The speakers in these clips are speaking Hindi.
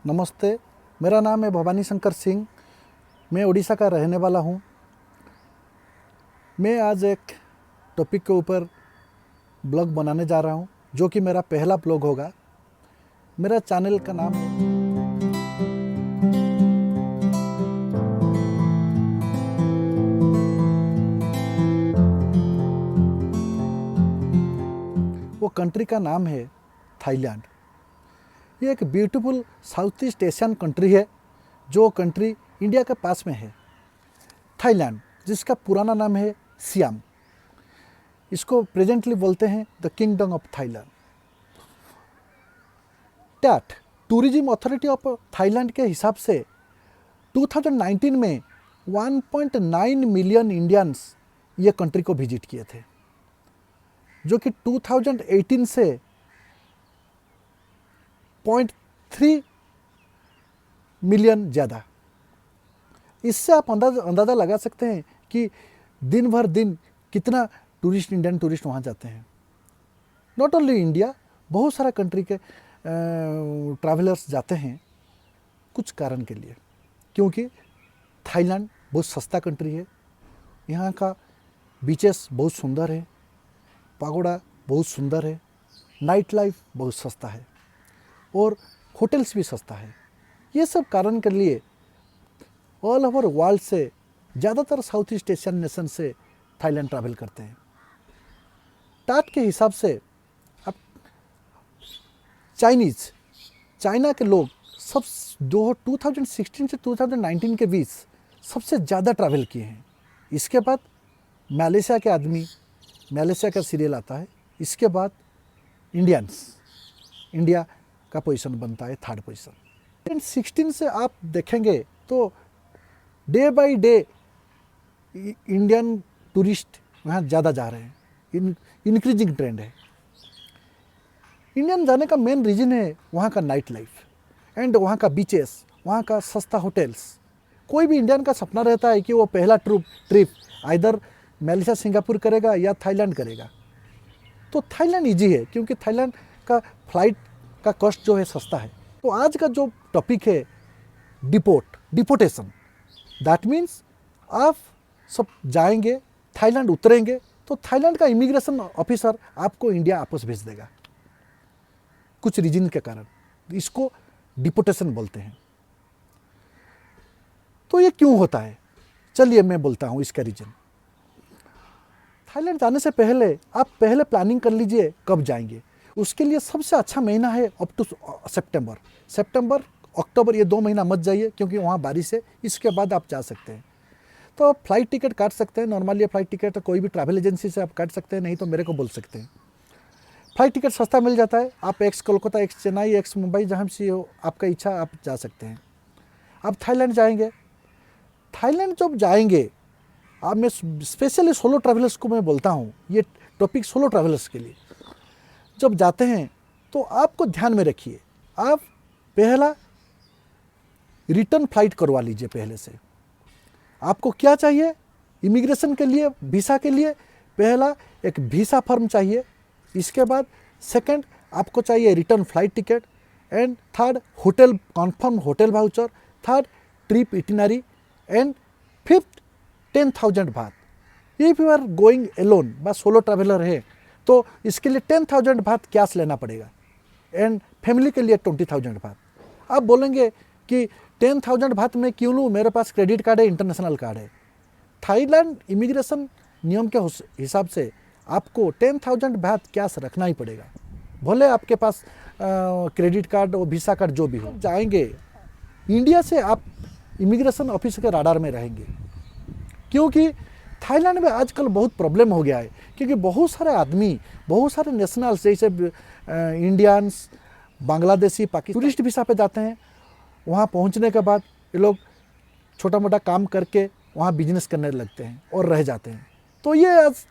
नमस्ते, मेरा नाम है भवानी शंकर सिंह। मैं उड़ीसा का रहने वाला हूँ। मैं आज एक टॉपिक के ऊपर ब्लॉग बनाने जा रहा हूँ, जो कि मेरा पहला ब्लॉग होगा। मेरा चैनल का नाम वो कंट्री का नाम है थाईलैंड। ये एक beautiful south east Asian country है, जो कंट्री इंडिया के पास में है। थाईलैंड, जिसका पुराना नाम है सियाम, इसको प्रेजेंटली बोलते हैं the kingdom of Thailand. TAT tourism authority of Thailand के हिसाब से 2019 में 1.9 मिलियन इंडियंस ये कंट्री को विजिट किए थे, जो कि 2018 से 0.3 मिलियन ज़्यादा। इससे आप अंदाज़ा लगा सकते हैं कि दिन भर दिन कितना इंडियन टूरिस्ट वहाँ जाते हैं। नॉट ओनली इंडिया, बहुत सारा कंट्री के ट्रैवलर्स जाते हैं कुछ कारण के लिए, क्योंकि थाईलैंड बहुत सस्ता कंट्री है। यहाँ का बीचेस बहुत सुंदर है, पागोडा बहुत सुंदर है, नाइट लाइफ बहुत सस्ता है और होटल्स भी सस्ता है। ये सब कारण के लिए ऑल ओवर वर्ल्ड से ज़्यादातर साउथ ईस्ट एशियन नेशन से थाईलैंड ट्रैवल करते हैं। टाट के हिसाब से अब चाइना के लोग सब 2016 से 2019 के बीच सबसे ज़्यादा ट्रैवल किए हैं। इसके बाद मलेशिया के आदमी, मलेशिया का सीरियल आता है। इसके बाद इंडिया का पोजीशन बनता है थर्ड पोजीशन। 2016 से आप देखेंगे तो day by day Indian tourist वहाँ ज़्यादा जा रहे हैं। इंक्रीजिंग ट्रेंड है। इंडियन जाने का मेन रीज़न है वहाँ का नाइट लाइफ एंड वहाँ का बीचेस, वहाँ का सस्ता होटल्स। कोई भी इंडियन का सपना रहता है कि वो पहला ट्रिप आइदर मलेशिया सिंगापुर करेगा या थाईलैंड करेगा। तो थाईलैंड इजी है, क्योंकि थाईलैंड का फ्लाइट का कॉस्ट जो है सस्ता है। तो आज का जो टॉपिक है डिपोटेशन, दैट मीन्स आप सब जाएंगे थाईलैंड, उतरेंगे तो थाईलैंड का इमिग्रेशन ऑफिसर आपको इंडिया वापस भेज देगा कुछ रीजन के कारण। इसको डिपोटेशन बोलते हैं। तो ये क्यों होता है, चलिए मैं बोलता हूँ इसका रीजन। थाईलैंड जाने से पहले आप पहले प्लानिंग कर लीजिए कब जाएंगे। उसके लिए सबसे अच्छा महीना है अप टू सितंबर अक्टूबर, ये 2 महीना मत जाइए, क्योंकि वहाँ बारिश है। इसके बाद आप जा सकते हैं। तो आप फ्लाइट टिकट काट सकते हैं। नॉर्मली फ्लाइट टिकट तो कोई भी ट्रैवल एजेंसी से आप काट सकते हैं, नहीं तो मेरे को बोल सकते हैं। फ्लाइट टिकट सस्ता मिल जाता है। आप x Kolkata, x Chennai, x Mumbai, जहाँ से हो आपका इच्छा, आप जा सकते हैं। आप थाईलैंड जाएंगे। थाईलैंड जब जाएंगे, अब मैं स्पेशली सोलो ट्रैवलर्स को मैं बोलता हूँ, ये टॉपिक सोलो ट्रैवलर्स के लिए। जब जाते हैं तो आपको ध्यान में रखिए, आप पहला रिटर्न फ्लाइट करवा लीजिए पहले से। आपको क्या चाहिए इमिग्रेशन के लिए, वीज़ा के लिए? पहला एक वीज़ा फॉर्म चाहिए। इसके बाद सेकंड आपको चाहिए return flight ticket and third hotel, confirm hotel voucher, third trip itinerary and fifth 10,000 बात। If you are going alone बस सोलो ट्रैवलर है तो इसके लिए 10,000 बात कैश लेना पड़ेगा एंड फैमिली के लिए 20,000 बात। आप बोलेंगे कि 10,000 बात में क्यों लूँ, मेरे पास क्रेडिट कार्ड है, इंटरनेशनल कार्ड है। थाईलैंड इमिग्रेशन नियम के हिसाब से आपको 10,000 बात कैश रखना ही पड़ेगा, भले आपके पास क्रेडिट कार्ड और वीसा कार्ड जो भी हो। जाएंगे इंडिया से आप इमिग्रेशन ऑफिस के राडार में रहेंगे, क्योंकि थाईलैंड में आजकल बहुत प्रॉब्लम हो गया है। क्योंकि बहुत सारे आदमी, बहुत सारे नेशनल्स जैसे Indians, Bangladeshi, Pakistani tourist visa पे जाते हैं। वहाँ पहुँचने के बाद ये लोग छोटा मोटा काम करके वहाँ बिजनेस करने लगते हैं और रह जाते हैं। तो ये आज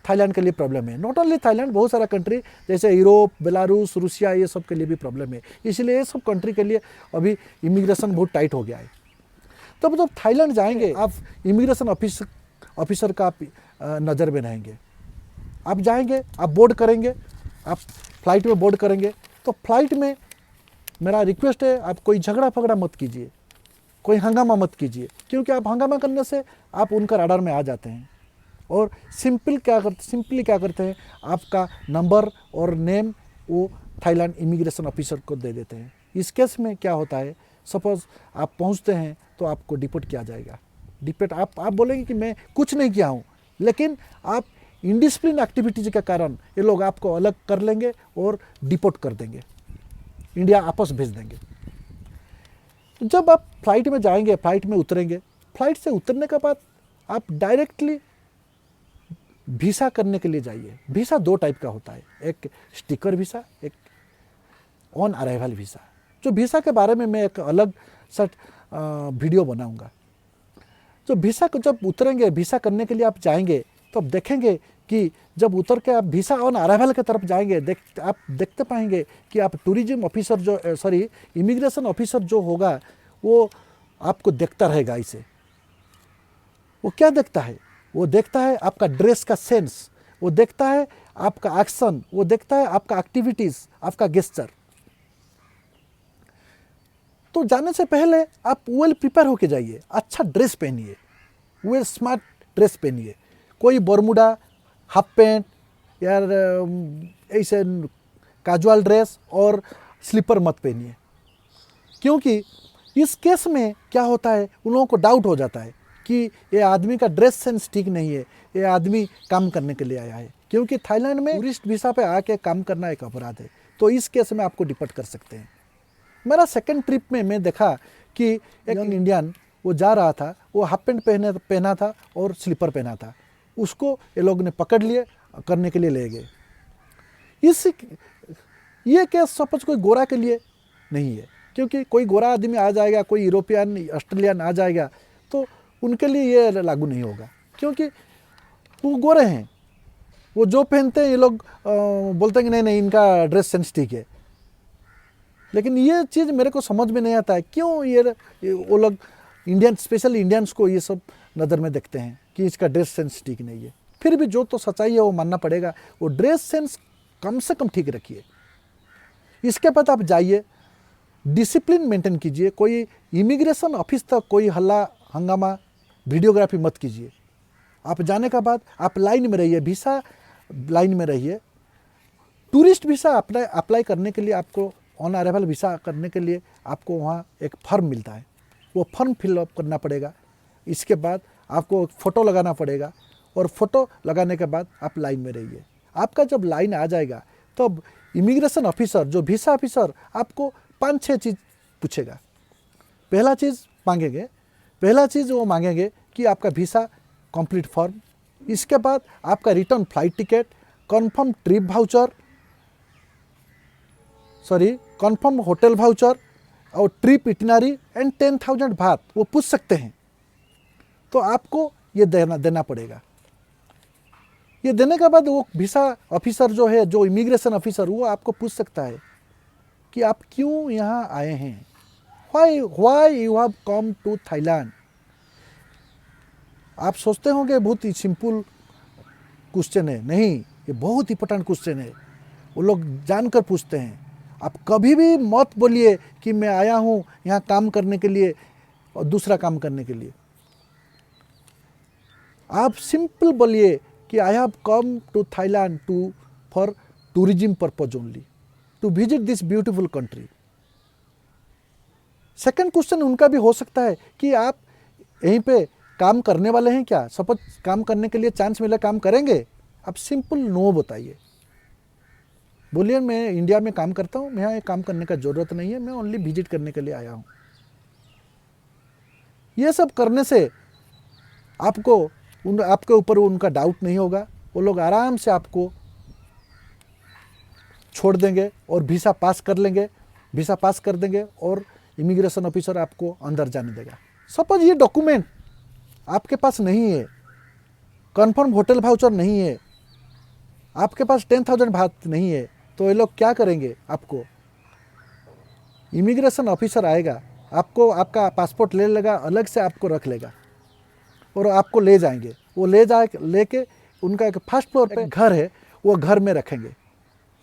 थाईलैंड के लिए प्रॉब्लम है। नॉट ओनली थाईलैंड, बहुत सारा कंट्री जैसे यूरोप, बेलारूस, रूसिया, ये सब के लिए भी प्रॉब्लम है। इसलिए ये सब कंट्री के लिए अभी इमिग्रेशन बहुत टाइट हो गया है। तब जब थाईलैंड जाएंगे आप इमिग्रेशन ऑफिसर का आप नज़र में रहेंगे। आप जाएंगे, आप बोर्ड करेंगे, आप फ्लाइट में बोर्ड करेंगे तो फ्लाइट में मेरा रिक्वेस्ट है, आप कोई झगड़ा फगड़ा मत कीजिए, कोई हंगामा मत कीजिए, क्योंकि आप हंगामा करने से आप उनका राडार में आ जाते हैं। और सिंपली क्या करते हैं, आपका नंबर और नेम वो थाईलैंड इमिग्रेशन ऑफिसर को दे देते हैं। इस केस में क्या होता है, सपोज आप पहुंचते हैं तो आपको डिपोर्ट किया जाएगा। डिपोर्ट आप बोलेंगे कि मैं कुछ नहीं किया हूं, लेकिन आप इंडिसिप्लिन एक्टिविटीज के कारण ये लोग आपको अलग कर लेंगे और डिपोर्ट कर देंगे, इंडिया आपस भेज देंगे। तो जब आप फ्लाइट में जाएंगे, फ्लाइट में उतरेंगे, फ्लाइट से उतरने के बाद आप डायरेक्टली वीसा करने के लिए जाइए। वीसा 2 टाइप का होता है, एक स्टिकर वीसा, एक ऑन अराइवल वीसा। जो वीसा के बारे में मैं एक अलग सा वीडियो बनाऊंगा। जो वीसा को जब उतरेंगे, वीसा करने के लिए आप जाएंगे, तो आप देखेंगे कि जब उतर के आप वीसा ऑन अराइवल की तरफ जाएंगे, आप देखते पाएंगे कि आप टूरिज्म ऑफिसर जो इमिग्रेशन ऑफिसर जो होगा वो आपको देखता रहेगा। इसे वो क्या देखता है, वो देखता है आपका ड्रेस का सेंस, वो देखता है आपका एक्शन, वो देखता है आपका एक्टिविटीज, आपका गेस्चर। तो जाने से पहले आप वेल प्रिपेयर होके जाइए, अच्छा ड्रेस पहनिए, वेल स्मार्ट ड्रेस पहनिए। कोई बरमूडा, हाफ पैंट या ऐसे कैजुअल ड्रेस और स्लीपर मत पहनिए, क्योंकि इस केस में क्या होता है, उन लोगों को डाउट हो जाता है कि ये आदमी का ड्रेस सेंस ठीक नहीं है, ये आदमी काम करने के लिए आया है। क्योंकि थाईलैंड में टूरिस्ट वीसा पे आके काम करना एक अपराध है, तो इस केस में आपको डिपोर्ट कर सकते हैं। मेरा सेकंड ट्रिप में मैं देखा कि एक इंडियन वो जा रहा था, वो हाफ पैंट पहना था और स्लीपर पहना था, उसको ये लोग ने पकड़ लिए, करने के लिए ले गए। ये केस सपोज कोई गोरा के लिए नहीं है, क्योंकि कोई गोरा आदमी आ जाएगा, कोई यूरोपियन ऑस्ट्रेलियन आ जाएगा, तो उनके लिए ये लागू नहीं होगा, क्योंकि वो गोरे हैं। वो जो पहनते हैं ये लोग बोलते हैं कि नहीं इनका ड्रेस सेंस ठीक है। लेकिन ये चीज़ मेरे को समझ में नहीं आता है, क्यों ये वो लोग इंडियन, स्पेशली इंडियंस को ये सब नज़र में देखते हैं कि इसका ड्रेस सेंस ठीक नहीं है। फिर भी जो तो सच्चाई है वो मानना पड़ेगा, वो ड्रेस सेंस कम से कम ठीक रखिए। इसके बाद आप जाइए, डिसिप्लिन मेंटेन कीजिए। कोई इमिग्रेशन ऑफिस तक कोई हल्ला हंगामा वीडियोग्राफी मत कीजिए। आप जाने के बाद आप लाइन में रहिए, वीसा लाइन में रहिए। टूरिस्ट वीसा अप्लाई करने के लिए आपको, ऑन अराइवल वीसा करने के लिए आपको वहाँ एक फॉर्म मिलता है, वो फॉर्म फिलअप करना पड़ेगा। इसके बाद आपको फ़ोटो लगाना पड़ेगा, और फोटो लगाने के बाद आप लाइन में रहिए। आपका जब लाइन आ जाएगा तब इमिग्रेशन ऑफिसर, जो वीसा ऑफिसर, आपको 5-6 चीज़ पूछेगा। पहला चीज़ वो मांगेंगे कि आपका वीसा कंप्लीट फॉर्म, इसके बाद आपका return flight ticket, confirm trip voucher, confirm hotel voucher और ट्रिप इटिनरी एंड 10,000 बात वो पूछ सकते हैं। तो आपको ये देना पड़ेगा। ये देने के बाद वो वीसा ऑफिसर जो है, जो इमिग्रेशन ऑफिसर, वो आपको पूछ सकता है कि आप क्यों यहाँ आए हैं, why you have come to Thailand. आप सोचते होंगे बहुत ही सिंपल क्वेश्चन है, नहीं, ये बहुत इंपॉर्टेंट क्वेश्चन है। वो लोग जानकर पूछते हैं। आप कभी भी मत बोलिए कि मैं आया हूँ यहाँ काम करने के लिए और दूसरा काम करने के लिए। आप सिंपल बोलिए कि I have come to Thailand for tourism purpose only, to visit this beautiful country. Second question उनका भी हो सकता है कि आप यहीं पे काम करने वाले हैं क्या, सपोज काम करने के लिए चांस मिला, काम करेंगे। आप सिंपल नो बताइए, बोलिए मैं इंडिया में काम करता हूँ, मैं यहाँ काम करने का ज़रूरत नहीं है, मैं ओनली विजिट करने के लिए आया हूँ। ये सब करने से आपके ऊपर उनका डाउट नहीं होगा। वो लोग आराम से आपको छोड़ देंगे और वीसा पास कर देंगे और इमिग्रेशन ऑफिसर आपको अंदर जाने देगा। सपोज ये डॉक्यूमेंट आपके पास नहीं है, कंफर्म होटल वाउचर नहीं है, आपके पास 10,000 बात नहीं है, तो ये लोग क्या करेंगे, आपको इमिग्रेशन ऑफिसर आएगा, आपको आपका पासपोर्ट ले लेगा, अलग से आपको रख लेगा और आपको ले जाएंगे। वो लेके उनका एक फर्स्ट फ्लोर पे घर है, वो घर में रखेंगे।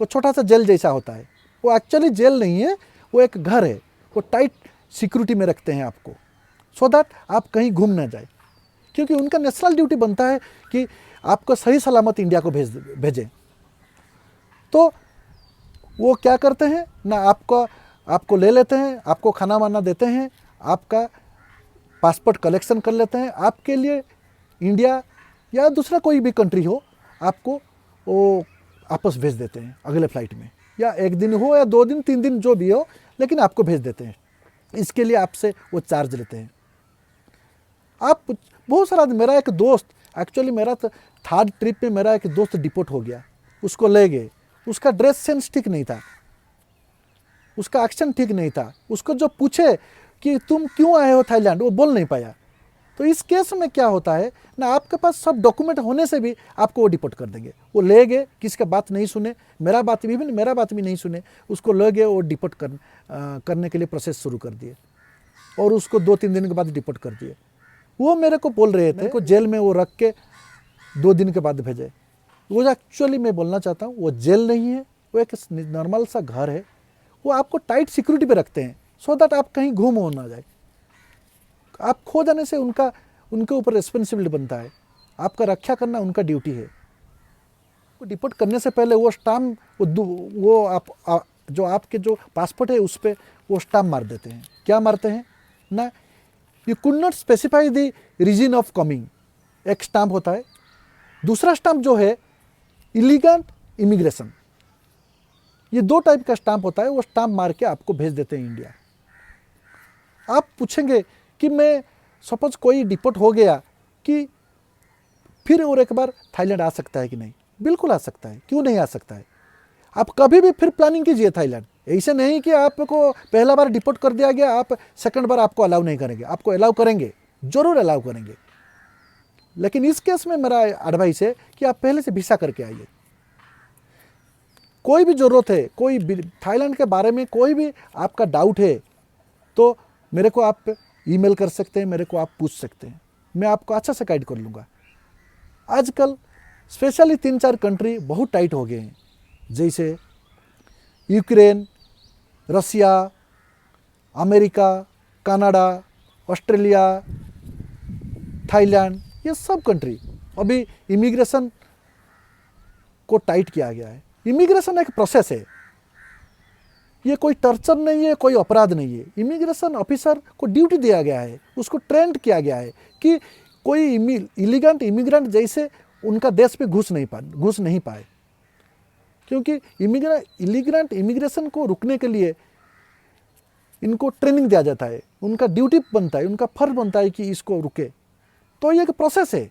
वो छोटा सा जेल जैसा होता है, वो एक्चुअली जेल नहीं है, वो एक घर है, वो टाइट सिक्योरिटी में रखते हैं आपको, सो दैट आप कहीं घूम ना जाए, क्योंकि उनका नेशनल ड्यूटी बनता है कि आपको सही सलामत इंडिया को भेजें। तो वो क्या करते हैं ना, आपको ले लेते हैं, आपको खाना वाना देते हैं, आपका पासपोर्ट कलेक्शन कर लेते हैं, आपके लिए इंडिया या दूसरा कोई भी कंट्री हो आपको वो वापस भेज देते हैं अगले फ्लाइट में, या 1 दिन हो या 2 दिन 3 दिन जो भी हो, लेकिन आपको भेज देते हैं। इसके लिए आपसे वो चार्ज लेते हैं। आप बहुत सारा, मेरा एक दोस्त, एक्चुअली मेरा तो 3rd ट्रिप में मेरा एक दोस्त डिपोर्ट हो गया, उसको ले गए, उसका ड्रेस सेंस ठीक नहीं था, उसका एक्सेंट ठीक नहीं था, उसको जो पूछे कि तुम क्यों आए हो थाईलैंड, वो बोल नहीं पाया। तो इस केस में क्या होता है ना, आपके पास सब डॉक्यूमेंट होने से भी आपको वो डिपोर्ट कर देंगे। वो ले गए, किसी का बात नहीं सुने, मेरा बात भी नहीं सुने, उसको ले गए और डिपोर्ट करने के लिए प्रोसेस शुरू कर दिए, और उसको 2-3 दिन के बाद डिपोर्ट कर दिए। वो मेरे को बोल रहे थे, को जेल में वो रख के 2 दिन के बाद भेजे। वो एक्चुअली मैं बोलना चाहता हूँ, वो जेल नहीं है, वो एक नॉर्मल सा घर है। वो आपको टाइट सिक्योरिटी पे रखते हैं, सो दैट आप कहीं घूम हो ना जाए। आप खो जाने से उनके ऊपर रिस्पॉन्सिबिलिटी बनता है, आपका रक्षा करना उनका ड्यूटी है। वो डिपोर्ट करने से पहले वो स्टाम्प, जो आपके जो पासपोर्ट है उस पर वो स्टाम्प मार देते हैं। क्या मारते हैं ना, you could not specify the reason of coming, एक स्टाम्प होता है। दूसरा स्टाम्प जो है इलीगल इमिग्रेशन, ये 2 टाइप का स्टाम्प होता है। वो स्टाम्प मार के आपको भेज देते हैं इंडिया। आप पूछेंगे कि मैं सपोज कोई डिपोर्ट हो गया कि फिर और एक बार थाईलैंड आ सकता है कि नहीं? बिल्कुल आ सकता है, क्यों नहीं आ सकता है। आप कभी भी फिर प्लानिंग कीजिए थाईलैंड। ऐसे नहीं कि आपको पहला बार डिपोर्ट कर दिया गया, आप सेकंड बार आपको अलाउ नहीं करेंगे। आपको अलाउ करेंगे, जरूर अलाउ करेंगे, लेकिन इस केस में मेरा एडवाइस है कि आप पहले से वीसा करके आइए। कोई भी ज़रूरत है, कोई थाईलैंड के बारे में कोई भी आपका डाउट है तो मेरे को आप ईमेल कर सकते हैं, मेरे को आप पूछ सकते हैं, मैं आपको अच्छा से गाइड कर लूँगा। आजकल स्पेशली 3-4 कंट्री बहुत टाइट हो गए हैं, जैसे यूक्रेन, रसिया, अमेरिका, कनाडा, ऑस्ट्रेलिया, थाईलैंड, ये सब कंट्री अभी इमिग्रेशन को टाइट किया गया है। इमिग्रेशन एक प्रोसेस है, ये कोई टर्चर नहीं है, कोई अपराध नहीं है। इमिग्रेशन ऑफिसर को ड्यूटी दिया गया है, उसको ट्रेंड किया गया है कि कोई इलीगल इमिग्रेंट जैसे उनका देश पे घुस नहीं पाए, क्योंकि इलीगल इमिग्रेशन को रुकने के लिए इनको ट्रेनिंग दिया जाता है, उनका ड्यूटी बनता है, उनका फर्ज बनता है कि इसको रुके। तो ये एक प्रोसेस है,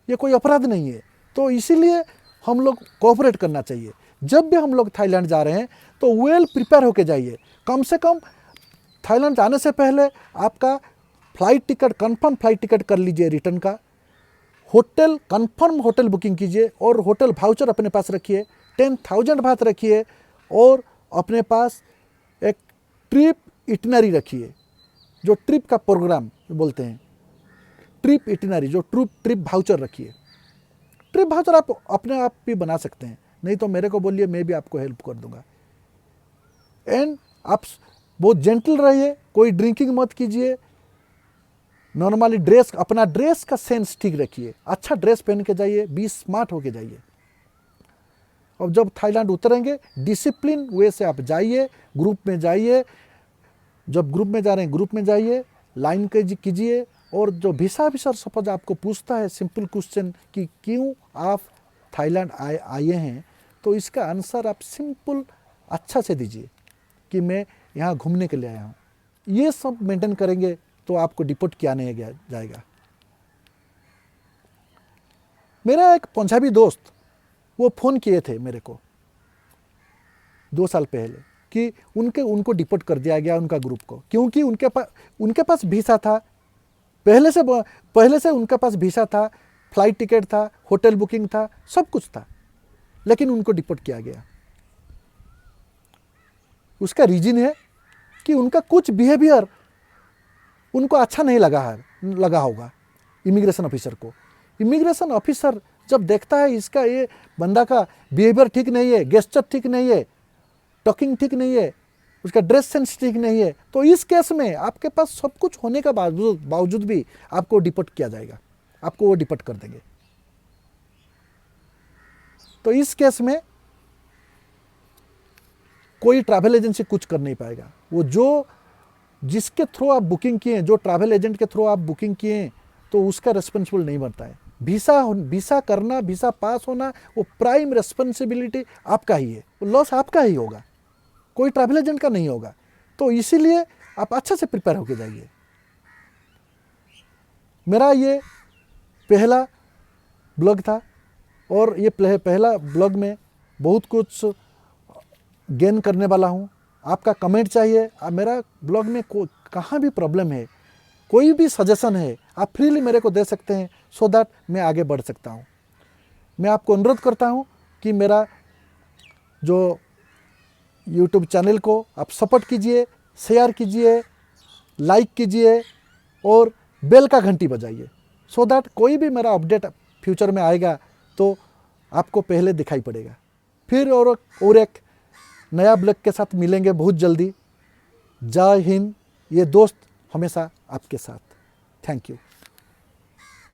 ये कोई अपराध नहीं है। तो इसीलिए हम लोग कोऑपरेट करना चाहिए। जब भी हम लोग थाईलैंड जा रहे हैं तो वेल प्रिपेयर होके जाइए। कम से कम थाईलैंड जाने से पहले आपका flight ticket, confirm flight ticket कर लीजिए रिटर्न का। होटल, कंफर्म होटल बुकिंग कीजिए, और होटल वाउचर अपने पास रखिए, 10,000 बात रखिए, और अपने पास एक ट्रिप इटिनरी रखिए, जो ट्रिप का प्रोग्राम बोलते हैं, ट्रिप इटिनरी, जो ट्रिप वाउचर रखिए। ट्रिप वाउचर आप अपने आप भी बना सकते हैं, नहीं तो मेरे को बोलिए, मैं भी आपको हेल्प कर दूंगा। एंड आप बहुत जेंटल रहिए, कोई ड्रिंकिंग मत कीजिए, नॉर्मली अपना ड्रेस का सेंस ठीक रखिए, अच्छा ड्रेस पहन के जाइए, बी स्मार्ट होके जाइए। और जब थाईलैंड उतरेंगे डिसिप्लिन वे से आप जाइए, ग्रुप में जाइए, जब ग्रुप में जा रहे हैं ग्रुप में जाइए, लाइन कीजिए। और जो वीसा ऑफिसर सपोज आपको पूछता है सिंपल क्वेश्चन कि क्यों आप थाईलैंड आए हैं, तो इसका आंसर आप सिंपल अच्छा से दीजिए कि मैं यहाँ घूमने के लिए आया हूँ। ये सब मेंटेन करेंगे तो आपको डिपोर्ट किया नहीं जाएगा। मेरा एक पंजाबी दोस्त, वो फ़ोन किए थे मेरे को 2 साल पहले कि उनको डिपोर्ट कर दिया गया उनका ग्रुप को, क्योंकि उनके पास वीसा था, पहले से उनके पास वीसा था, फ्लाइट टिकट था, होटल बुकिंग था, सब कुछ था, लेकिन उनको डिपोर्ट किया गया। उसका रीजन है कि उनका कुछ बिहेवियर उनको अच्छा नहीं लगा होगा इमिग्रेशन ऑफिसर को। इमिग्रेशन ऑफिसर जब देखता है इसका ये बंदा का बिहेवियर ठीक नहीं है, गेस्चर ठीक नहीं है, टॉकिंग ठीक नहीं है, उसका ड्रेस सेंस ठीक नहीं है, तो इस केस में आपके पास सब कुछ होने का बावजूद भी आपको डिपोर्ट किया जाएगा, आपको वो डिपोर्ट कर देंगे। तो इस केस में कोई ट्रैवल एजेंसी कुछ कर नहीं पाएगा। वो जो जिसके थ्रू आप बुकिंग किए, जो ट्रैवल एजेंट के थ्रू आप बुकिंग किए, तो उसका रेस्पॉन्सिबल नहीं बनता है। वीसा करना, वीसा पास होना, वो प्राइम रेस्पॉन्सिबिलिटी आपका ही है, वो लॉस आपका ही होगा, कोई ट्रैवल एजेंट का नहीं होगा। तो इसीलिए आप अच्छे से प्रिपेयर होके जाइए। मेरा ये पहला ब्लॉग था और ये पहला ब्लॉग में बहुत कुछ गेन करने वाला हूँ। आपका कमेंट चाहिए, मेरा ब्लॉग में कहाँ भी प्रॉब्लम है, कोई भी सजेशन है, आप फ्रीली मेरे को दे सकते हैं, सो दैट मैं आगे बढ़ सकता हूँ। मैं आपको अनुरोध करता हूँ कि मेरा जो यूट्यूब चैनल को आप सपोर्ट कीजिए, शेयर कीजिए, लाइक कीजिए और बेल का घंटी बजाइए, सो दैट कोई भी मेरा अपडेट फ्यूचर में आएगा तो आपको पहले दिखाई पड़ेगा। फिर और एक नया ब्लॉग के साथ मिलेंगे बहुत जल्दी। जय हिंद। ये दोस्त हमेशा आपके साथ। Thank you.